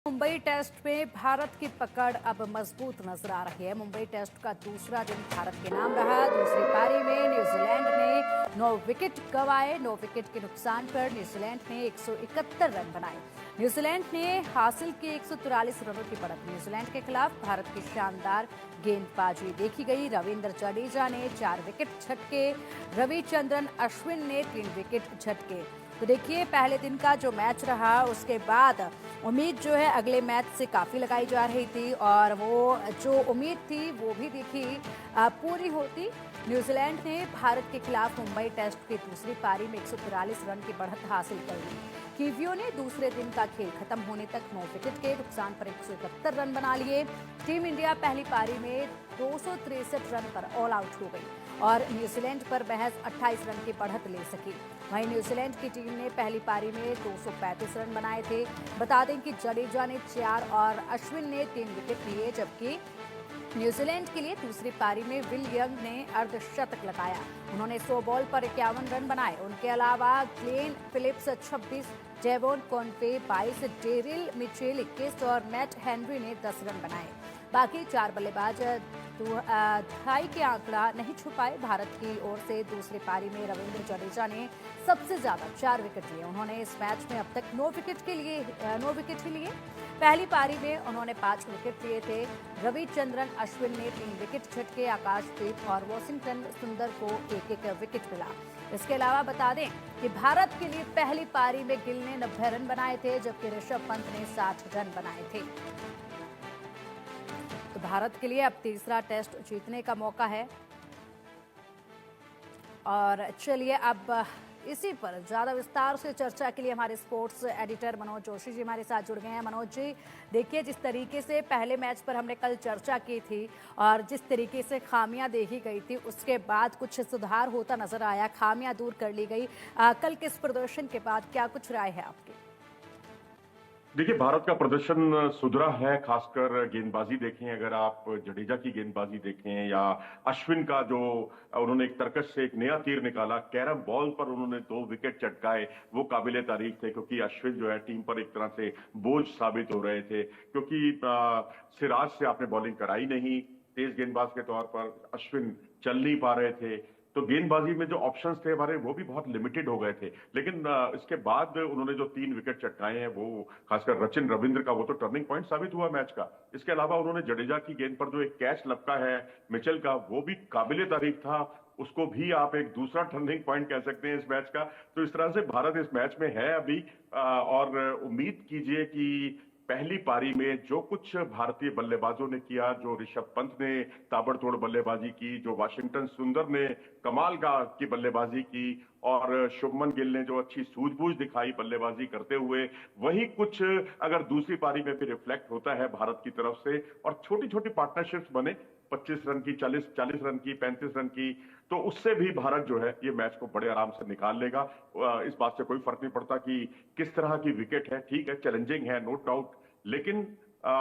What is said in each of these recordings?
Mumbai test में भारत की पकड़ अब मजबूत नजर आ रही है। मुंबई टेस्ट का दूसरा दिन भारत के नाम रहा। दूसरी पारी में न्यूजीलैंड ने 9 विकेट गंवाए। 9 विकेट के नुकसान पर न्यूजीलैंड ने 171 रन बनाए। न्यूजीलैंड ने हासिल की 143 रनों की बढ़त। न्यूजीलैंड के खिलाफ भारत की शानदार गेंदबाजी देखी गई। रविंद्र जडेजा ने 4 विकेट झटके। रविचंद्रन अश्विन ने 3 विकेट झटके। तो देखिए, पहले दिन का जो मैच रहा उसके बाद उम्मीद जो है अगले मैच से काफ़ी लगाई जा रही थी और वो जो उम्मीद थी वो भी देखी पूरी होती। न्यूजीलैंड ने भारत के खिलाफ मुंबई टेस्ट की दूसरी पारी में 143 रन की बढ़त हासिल कर ली। कीवियों ने दूसरे दिन का खेल खत्म होने तक 9 विकेट के नुकसान पर 171 रन बना लिए। टीम इंडिया पहली पारी में 263 रन पर ऑल आउट हो गई और न्यूजीलैंड पर महज 28 रन की बढ़त ले सकी। वहीं न्यूजीलैंड की टीम ने पहली पारी में 235 रन बनाए थे। बता दें कि जडेजा ने 4 और अश्विन ने 3 विकेट लिए, जबकि न्यूजीलैंड के लिए दूसरी पारी में विल यंग ने अर्धशतक लगाया। उन्होंने 100 बॉल पर 51 रन बनाए। उनके अलावा Glenn Phillips 26, Devon Conway 22, Daryl Mitchell 21 और मैट हेनरी ने 10 रन बनाए। बाकी 4 बल्लेबाज ढाई के आंकड़ा नहीं छुपाए। भारत की ओर से दूसरी पारी में रविंद्र जडेजा ने सबसे ज्यादा 4 विकेट लिए। उन्होंने इस मैच में अब तक 9 विकेट ही लिए। पहली पारी में उन्होंने 5 विकेट लिए थे। रविचंद्रन अश्विन ने 3 विकेट झटके। आकाशदीप और वॉशिंगटन सुंदर को एक विकेट मिला। इसके अलावा बता दें कि भारत के लिए पहली पारी में गिल ने 90 रन बनाए थे, जबकि ऋषभ पंत ने 60 रन बनाए थे। तो भारत के लिए अब तीसरा टेस्ट जीतने का मौका है। और चलिए अब इसी पर ज्यादा विस्तार से चर्चा के लिए हमारे स्पोर्ट्स एडिटर मनोज जोशी जी हमारे साथ जुड़ गए हैं। मनोज जी, देखिए, जिस तरीके से पहले मैच पर हमने कल चर्चा की थी और जिस तरीके से खामियां देखी गई थी, उसके बाद कुछ सुधार होता नजर आया, खामियां दूर कर ली गई। कल के इस प्रदर्शन के बाद क्या कुछ राय है आपकी? देखिए, भारत का प्रदर्शन सुधरा है। खासकर गेंदबाजी देखें, अगर आप जडेजा की गेंदबाजी देखें या अश्विन का जो उन्होंने एक तरकश से एक नया तीर निकाला, कैरम बॉल पर उन्होंने 2 विकेट चटकाए, वो काबिले तारीफ थे। क्योंकि अश्विन जो है टीम पर एक तरह से बोझ साबित हो रहे थे, क्योंकि सिराज से आपने बॉलिंग कराई नहीं। तेज गेंदबाज के तौर पर अश्विन चल नहीं पा रहे थे, तो गेंदबाजी में जो ऑप्शंस थे हमारे वो भी बहुत लिमिटेड हो गए थे। लेकिन इसके बाद उन्होंने जो 3 विकेट चटकाए हैं, वो खासकर रचिन रविंद्र का, वो तो टर्निंग पॉइंट साबित हुआ मैच का। इसके अलावा उन्होंने जडेजा की गेंद पर जो एक कैच लपका है मिचेल का, वो भी काबिले तारीफ था। उसको भी आप एक दूसरा टर्निंग पॉइंट कह सकते हैं इस मैच का। तो इस तरह से भारत इस मैच में है अभी, और उम्मीद कीजिए कि पहली पारी में जो कुछ भारतीय बल्लेबाजों ने किया, जो ऋषभ पंत ने ताबड़तोड़ बल्लेबाजी की, जो वाशिंगटन सुंदर ने कमाल की बल्लेबाजी की, और शुभमन गिल ने जो अच्छी सूझबूझ दिखाई बल्लेबाजी करते हुए, वही कुछ अगर दूसरी पारी में भी रिफ्लेक्ट होता है भारत की तरफ से, और छोटी छोटी पार्टनरशिप्स बने 25 रन की, 40 रन की, 35 रन की, तो उससे भी भारत जो है ये मैच को बड़े आराम से निकाल लेगा। इस बात से कोई फर्क नहीं पड़ता कि किस तरह की विकेट है। ठीक है, चैलेंजिंग है, नो डाउट, लेकिन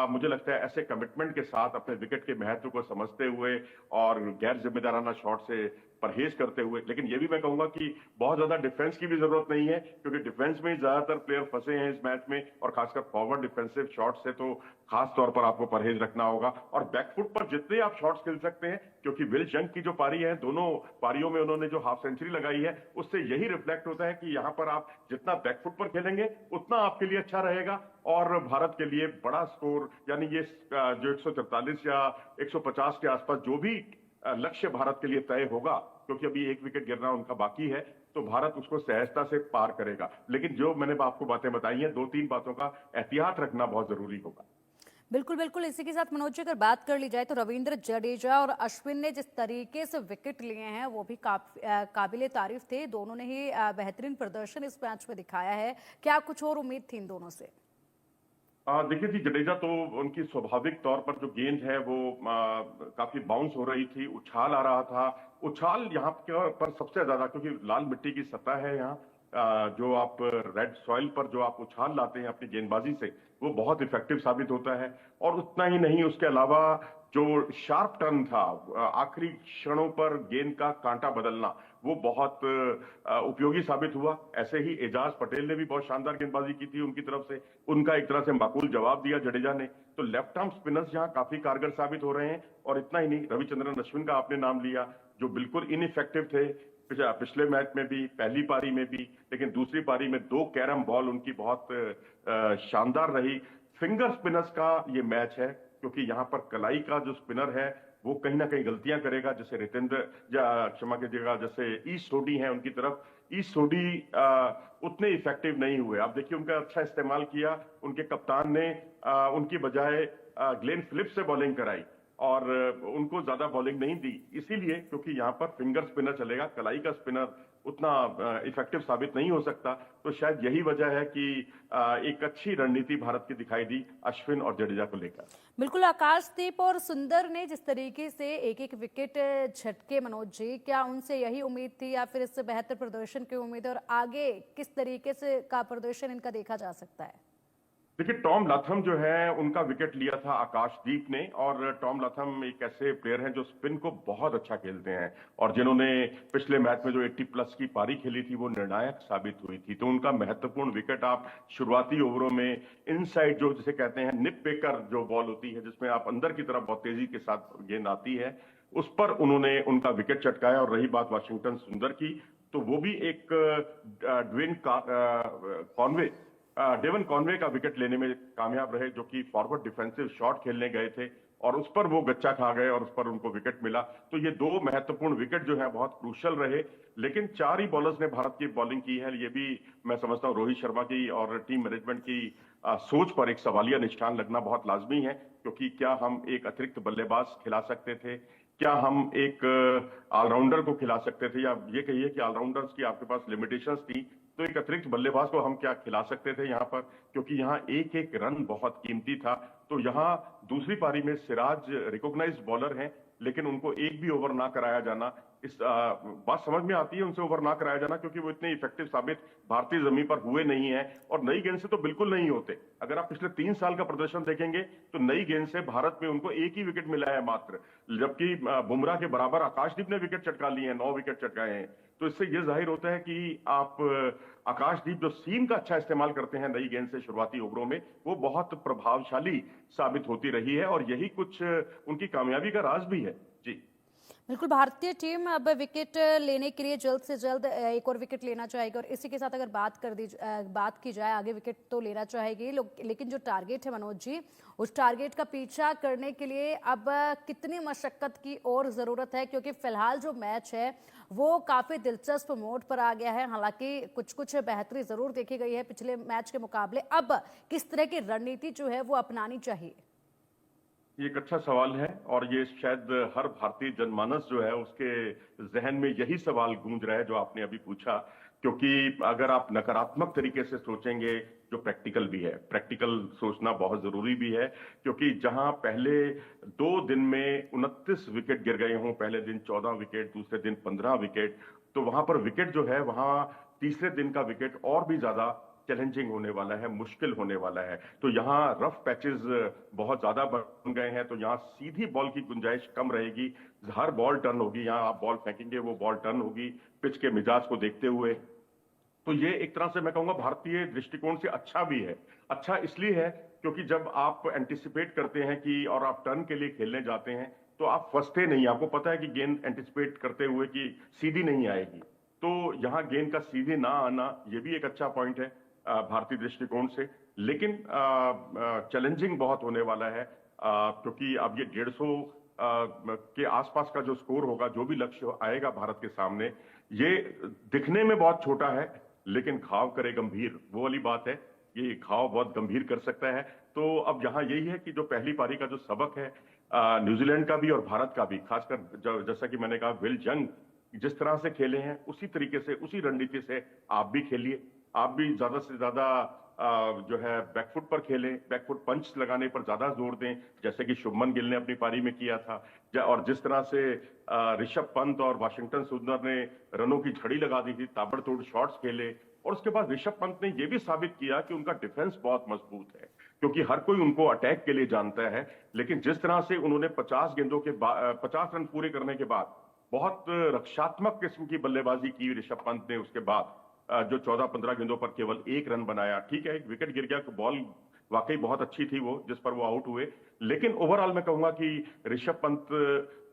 मुझे लगता है ऐसे कमिटमेंट के साथ, अपने विकेट के महत्व को समझते हुए और गैर जिम्मेदाराना शॉट से परहेज करते हुए, लेकिन ये भी मैं कहूंगा कि बहुत ज्यादा डिफेंस की भी जरूरत नहीं है, क्योंकि डिफेंस में ही ज्यादातर प्लेयर फंसे हैं इस मैच में, और खासकर फॉरवर्ड डिफेंसिव शॉट से तो खास तौर पर आपको परहेज रखना होगा। और बैकफुट पर जितने आप शॉट्स खेल सकते हैं, क्योंकि विल जंग की जो पारी है, दोनों पारियों में उन्होंने जो हाफ सेंचुरी लगाई है, उससे यही रिफ्लेक्ट होता है कि यहां पर आप जितना बैकफुट पर खेलेंगे उतना आपके लिए अच्छा रहेगा। और भारत के लिए बड़ा स्कोर, यानी ये जो 143 या 150 के आसपास जो भी लक्ष्य भारत के लिए तय होगा, क्योंकि अभी 1 विकेट गिरना उनका बाकी है, तो भारत उसको सहजता से पार करेगा। लेकिन जो मैंने आपको बातें बताई हैं, 2-3 बातों का एहतियात रखना बहुत जरूरी होगा। बिल्कुल बिल्कुल, इसी के साथ मनोज जी अगर बात कर ली जाए तो रविंद्र जडेजा और अश्विन ने जिस तरीके से विकेट लिए हैं वो भी काबिले तारीफ थे। दोनों ने ही बेहतरीन प्रदर्शन इस मैच में दिखाया है। क्या कुछ और उम्मीद थी इन दोनों से? देखिए जी, जडेजा तो उनकी स्वाभाविक तौर पर जो गेंद है वो काफी बाउंस हो रही थी, उछाल आ रहा था। उछाल यहाँ पर सबसे ज्यादा, क्योंकि लाल मिट्टी की सतह है यहाँ, जो आप रेड सॉइल पर जो आप उछाल लाते हैं अपनी गेंदबाजी से, वो बहुत इफेक्टिव साबित होता है। और उतना ही नहीं, उसके अलावा जो शार्प टर्न था, आखिरी क्षणों पर गेंद का कांटा बदलना, वो बहुत उपयोगी साबित हुआ। ऐसे ही एजाज पटेल ने भी बहुत शानदार गेंदबाजी की थी उनकी तरफ से, उनका एक तरह से माकूल जवाब दिया जडेजा ने। तो लेफ्ट आर्म स्पिनर्स यहाँ काफी कारगर साबित हो रहे हैं। और इतना ही नहीं, रविचंद्रन अश्विन का आपने नाम लिया, जो बिल्कुल इनइफेक्टिव थे पिछले मैच में भी, पहली पारी में भी, लेकिन दूसरी पारी में 2 कैरम बॉल उनकी बहुत शानदार रही। फिंगर स्पिनर्स का ये मैच है, क्योंकि यहाँ पर कलाई का जो स्पिनर है वो कहीं ना कहीं गलतियां करेगा, जैसे क्षमा कीजिएगा, जैसे ई सोडी हैं उनकी तरफ। ई सोडी उतने इफेक्टिव नहीं हुए। आप देखिए उनका अच्छा इस्तेमाल किया, उनके कप्तान ने उनकी बजाय ग्लेन फिलिप्स से बॉलिंग कराई और उनको ज्यादा बॉलिंग नहीं दी, इसीलिए क्योंकि यहाँ पर फिंगर स्पिनर चलेगा, कलाई का स्पिनर उतना इफेक्टिव साबित नहीं हो सकता। तो शायद यही वजह है कि एक अच्छी रणनीति भारत की दिखाई दी अश्विन और जडेजा को लेकर। बिल्कुल, आकाशदीप और सुंदर ने जिस तरीके से एक एक विकेट झटके मनोज जी, क्या उनसे यही उम्मीद थी या फिर इससे बेहतर प्रदर्शन की उम्मीद है, और आगे किस तरीके से का प्रदर्शन इनका देखा जा सकता है? देखिए, टॉम लाथम जो है उनका विकेट लिया था आकाशदीप ने, और टॉम लाथम एक ऐसे प्लेयर हैं जो स्पिन को बहुत अच्छा खेलते हैं और जिन्होंने पिछले मैच में जो 80 प्लस की पारी खेली थी वो निर्णायक साबित हुई थी। तो उनका महत्वपूर्ण विकेट आप शुरुआती ओवरों में इनसाइड, जो जिसे कहते हैं निप पेकर जो बॉल होती है, जिसमें आप अंदर की तरफ बहुत तेजी के साथ गेंद आती है, उस पर उन्होंने उनका विकेट चटकाया। और रही बात वाशिंगटन सुंदर की, तो वो भी एक डेवन कॉनवे का विकेट लेने में कामयाब रहे, जो कि फॉरवर्ड डिफेंसिव शॉट खेलने गए थे और उस पर वो गच्चा खा गए और उस पर उनको विकेट मिला। तो ये 2 महत्वपूर्ण विकेट जो है बहुत क्रूशल रहे। लेकिन 4 ही बॉलर्स ने भारत की बॉलिंग की है, ये भी मैं समझता हूं रोहित शर्मा की और टीम मैनेजमेंट की सोच पर एक सवालिया निशान लगना बहुत लाजमी है, क्योंकि क्या हम एक अतिरिक्त बल्लेबाज खिला सकते थे, क्या हम एक ऑलराउंडर को खिला सकते थे, या ये कहिए कि ऑलराउंडर्स की आपके पास लिमिटेशंस थी, तो एक अतिरिक्त बल्लेबाज को हम क्या खिला सकते थे यहाँ पर, क्योंकि यहाँ एक एक रन बहुत कीमती था। तो यहाँ दूसरी पारी में सिराज रिकॉग्नाइज्ड बॉलर हैं, लेकिन उनको एक भी ओवर ना कराया जाना, इस बात समझ में आती है उनसे ओवर ना कराया जाना, क्योंकि वो इतने इफेक्टिव साबित भारतीय जमीन पर हुए नहीं है और नई गेंद से तो बिल्कुल नहीं होते। अगर आप पिछले 3 साल का प्रदर्शन देखेंगे तो नई गेंद से भारत में उनको एक ही विकेट मिला है मात्र, जबकि बुमराह के बराबर आकाशदीप ने विकेट चटका लिए हैं, 9 विकेट चटकाए हैं। तो इससे यह जाहिर होता है कि आप आकाशदीप जो सीम का अच्छा इस्तेमाल करते हैं नई गेंद से शुरुआती ओवरों में, वो बहुत प्रभावशाली साबित होती रही है और यही कुछ उनकी कामयाबी का राज भी है। जी बिल्कुल, भारतीय टीम अब विकेट लेने के लिए जल्द से जल्द एक और विकेट लेना चाहेगी, और इसी के साथ अगर बात की जाए, आगे विकेट तो लेना चाहेगी, लेकिन जो टारगेट है मनोज जी, उस टारगेट का पीछा करने के लिए अब कितनी मशक्कत की और ज़रूरत है? क्योंकि फिलहाल जो मैच है वो काफ़ी दिलचस्प मोड पर आ गया है। हालांकि कुछ कुछ बेहतरी ज़रूर देखी गई है पिछले मैच के मुकाबले। अब किस तरह की रणनीति जो है वो अपनानी चाहिए? ये एक अच्छा सवाल है और ये शायद हर भारतीय जनमानस जो है उसके जहन में यही सवाल गूंज रहा है जो आपने अभी पूछा, क्योंकि अगर आप नकारात्मक तरीके से सोचेंगे, जो प्रैक्टिकल भी है, प्रैक्टिकल सोचना बहुत जरूरी भी है, क्योंकि जहां पहले 2 दिन में 29 विकेट गिर गए हों, पहले दिन 14 विकेट, दूसरे दिन 15 विकेट, तो वहां पर विकेट जो है, वहां तीसरे दिन का विकेट और भी ज्यादा चैलेंजिंग होने वाला है, मुश्किल होने वाला है। तो यहाँ रफ पैचेस बहुत ज्यादा बन गए हैं, तो यहाँ सीधी बॉल की गुंजाइश कम रहेगी, हर बॉल टर्न होगी, यहाँ आप बॉल फेंकेंगे वो बॉल टर्न होगी पिच के मिजाज को देखते हुए। तो ये एक तरह से मैं कहूंगा भारतीय दृष्टिकोण से अच्छा भी है। अच्छा इसलिए है क्योंकि जब आप एंटिसिपेट करते हैं कि और आप टर्न के लिए खेलने जाते हैं तो आप फंसते नहीं, आपको पता है कि गेंद एंटिसिपेट करते हुए कि सीधी नहीं आएगी, तो यहाँ गेंद का सीधे ना आना ये भी एक अच्छा पॉइंट है भारतीय दृष्टिकोण से। लेकिन चैलेंजिंग बहुत होने वाला है, क्योंकि अब ये 150 के आसपास का जो स्कोर होगा, जो भी लक्ष्य आएगा भारत के सामने, ये दिखने में बहुत छोटा है लेकिन घाव करे गंभीर, वो वाली बात है, ये घाव बहुत गंभीर कर सकता है। तो अब यहाँ यही है कि जो पहली पारी का जो सबक है न्यूजीलैंड का भी और भारत का भी, खासकर जैसा कि मैंने कहा विल जंग जिस तरह से खेले हैं उसी तरीके से, उसी रणनीति से आप भी खेलिए, आप भी ज्यादा से ज्यादा जो है बैकफुट पर खेलें, बैकफुट पंच लगाने पर ज्यादा जोर दें, जैसे कि शुभमन गिल ने अपनी पारी में किया था, और जिस तरह से ऋषभ पंत और वाशिंगटन सुंदर ने रनों की झड़ी लगा दी थी, ताबड़तोड़ शॉट्स खेले, और उसके बाद ऋषभ पंत ने यह भी साबित किया कि उनका डिफेंस बहुत मजबूत है, क्योंकि हर कोई उनको अटैक के लिए जानता है। लेकिन जिस तरह से उन्होंने 50 गेंदों के 50 रन पूरे करने के बाद बहुत रक्षात्मक किस्म की बल्लेबाजी की ऋषभ पंत ने उसके बाद जो 14-15 गेंदों पर केवल 1 रन बनाया। ठीक है, एक विकेट गिर गया, बॉल वाकई बहुत अच्छी थी वो जिस पर वो आउट हुए, लेकिन ओवरऑल मैं कहूंगा कि ऋषभ पंत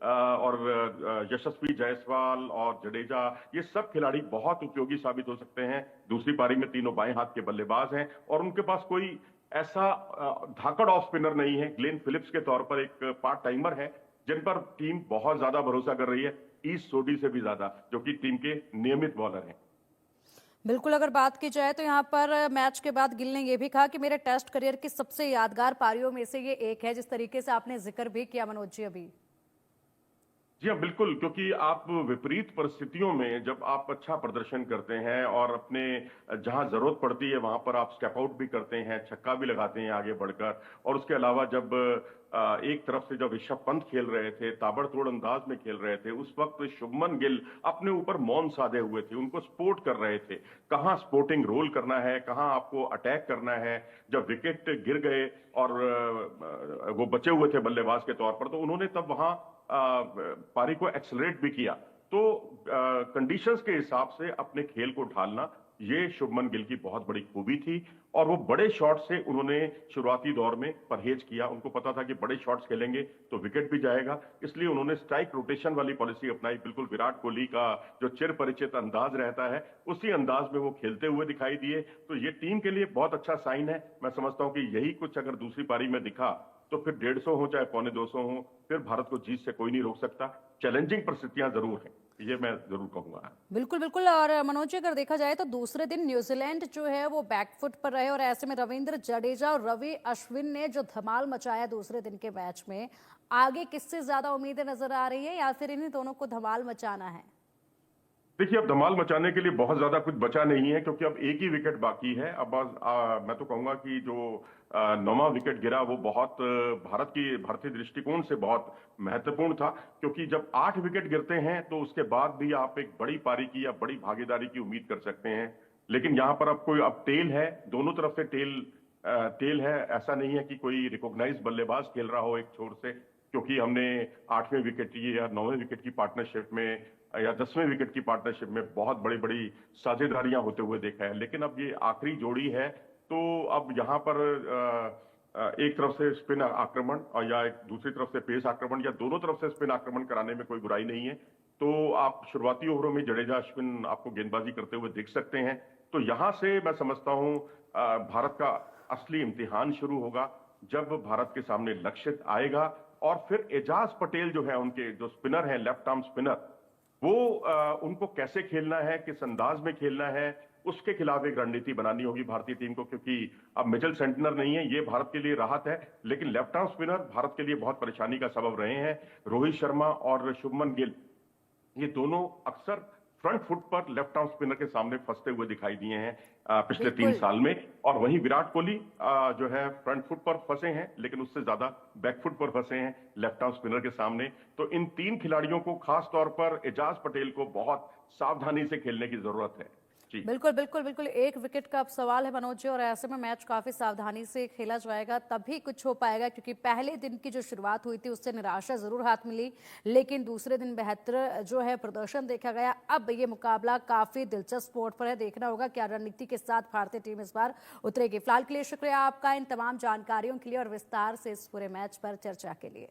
और यशस्वी जायसवाल और जडेजा, ये सब खिलाड़ी बहुत उपयोगी साबित हो सकते हैं। दूसरी पारी में तीनों बाएं हाथ के बल्लेबाज हैं और उनके पास कोई ऐसा धाकड़ ऑफ स्पिनर नहीं है। ग्लेन फिलिप्स के तौर पर एक पार्ट टाइमर है जिन पर टीम बहुत ज्यादा भरोसा कर रही है, ईस्ट सोडी से भी ज्यादा, जो कि टीम के नियमित बॉलर हैं। बिल्कुल, अगर बात की जाए तो यहाँ पर मैच के बाद गिल ने यह भी कहा कि मेरे टेस्ट करियर की सबसे यादगार पारियों में से ये एक है, जिस तरीके से आपने जिक्र भी किया मनोज जी अभी। जी हाँ, बिल्कुल, क्योंकि आप विपरीत परिस्थितियों में जब आप अच्छा प्रदर्शन करते हैं और अपने जहां जरूरत पड़ती है वहां पर आप स्टेप आउट भी करते हैं, छक्का भी लगाते हैं आगे बढ़कर, और उसके अलावा जब एक तरफ से जब ऋषभ पंत खेल रहे थे, ताबड़तोड़ अंदाज में खेल रहे थे, उस वक्त शुभमन गिल अपने ऊपर मौन साधे हुए थे, उनको सपोर्ट कर रहे थे। कहाँ स्पोर्टिंग रोल करना है, कहाँ आपको अटैक करना है। जब विकेट गिर गए और वो बचे हुए थे बल्लेबाज के तौर पर, तो उन्होंने तब वहां पारी को एक्सलरेट भी किया। तो कंडीशंस के हिसाब से अपने खेल को ढालना, ये शुभमन गिल की बहुत बड़ी खूबी थी। और वो बड़े शॉट से उन्होंने शुरुआती दौर में परहेज किया। उनको पता था कि बड़े शॉट्स खेलेंगे तो विकेट भी जाएगा, इसलिए उन्होंने स्ट्राइक रोटेशन वाली पॉलिसी अपनाई। बिल्कुल विराट कोहली का जो चिर परिचित अंदाज रहता है, उसी अंदाज में वो खेलते हुए दिखाई दिए। तो ये टीम के लिए बहुत अच्छा साइन है। मैं समझता हूं कि यही कुछ अगर दूसरी पारी में दिखा तो फिर 150 हो चाहे 250 हो, फिर भारत को जीत से कोई नहीं रोक सकता। चैलेंजिंग परिस्थितियां जरूर हैं, ये मैं जरूर कहूंगा। बिल्कुल बिल्कुल। और मनोज जी, अगर देखा जाए तो दूसरे दिन न्यूजीलैंड जो है वो बैकफुट पर रहे और ऐसे में रविंद्र जडेजा और रवि अश्विन ने जो धमाल मचाया दूसरे दिन के मैच में, आगे किससे ज्यादा उम्मीदें नजर आ रही है या फिर इन्हीं दोनों को धमाल मचाना है? देखिए, अब धमाल मचाने के लिए बहुत ज्यादा कुछ बचा नहीं है, क्योंकि अब एक ही विकेट बाकी है। अब मैं तो कहूंगा कि जो 9वां विकेट गिरा वो बहुत भारतीय दृष्टिकोण से बहुत महत्वपूर्ण था, क्योंकि जब 8 विकेट गिरते हैं तो उसके बाद भी आप एक बड़ी पारी की या बड़ी भागीदारी की उम्मीद कर सकते हैं। लेकिन यहाँ पर अब टेल है, दोनों तरफ से टेल है। ऐसा नहीं है कि कोई रिकॉग्नाइज बल्लेबाज खेल रहा हो एक छोर से, क्योंकि हमने 8वें विकेट की या 9वें विकेट की पार्टनरशिप में या 10वें विकेट की पार्टनरशिप में बहुत बड़ी बड़ी साझेदारियां होते हुए देखा है। लेकिन अब ये आखिरी जोड़ी है, तो अब यहाँ पर एक तरफ से स्पिन आक्रमण और या एक दूसरी तरफ से पेस आक्रमण, या दोनों तरफ से स्पिन आक्रमण कराने में कोई बुराई नहीं है। तो आप शुरुआती ओवरों में जडेजा अश्विन आपको गेंदबाजी करते हुए देख सकते हैं। तो यहां से मैं समझता हूं भारत का असली इम्तिहान शुरू होगा, जब भारत के सामने लक्ष्य आएगा और फिर एजाज पटेल जो है, उनके जो स्पिनर हैं, लेफ्ट आर्म स्पिनर, वो उनको कैसे खेलना है, किस अंदाज में खेलना है, उसके खिलाफ एक रणनीति बनानी होगी भारतीय टीम को। क्योंकि अब मिचेल सेंटनर नहीं है, ये भारत के लिए राहत है, लेकिन लेफ्ट आर्म स्पिनर भारत के लिए बहुत परेशानी का सबब रहे हैं। रोहित शर्मा और शुभमन गिल, ये दोनों अक्सर फ्रंट फुट पर लेफ्ट आर्म स्पिनर के सामने फंसते हुए दिखाई दिए हैं पिछले 3 साल में। और वहीं विराट कोहली जो है फ्रंट फुट पर फंसे हैं, लेकिन उससे ज्यादा बैक फुट पर फंसे हैं लेफ्ट आर्म स्पिनर के सामने। तो इन 3 खिलाड़ियों को, खास तौर पर एजाज पटेल को, बहुत सावधानी से खेलने की जरूरत है। बिल्कुल बिल्कुल बिल्कुल। एक विकेट का अब सवाल है मनोज जी, और ऐसे में मैच काफी सावधानी से खेला जाएगा, तभी कुछ हो पाएगा। क्योंकि पहले दिन की जो शुरुआत हुई थी उससे निराशा जरूर हाथ मिली, लेकिन दूसरे दिन बेहतर जो है प्रदर्शन देखा गया। अब ये मुकाबला काफी दिलचस्प मोड़ पर है, देखना होगा क्या रणनीति के साथ भारतीय टीम इस बार उतरेगी। फिलहाल के लिए शुक्रिया आपका इन तमाम जानकारियों के लिए और विस्तार से इस पूरे मैच पर चर्चा के लिए।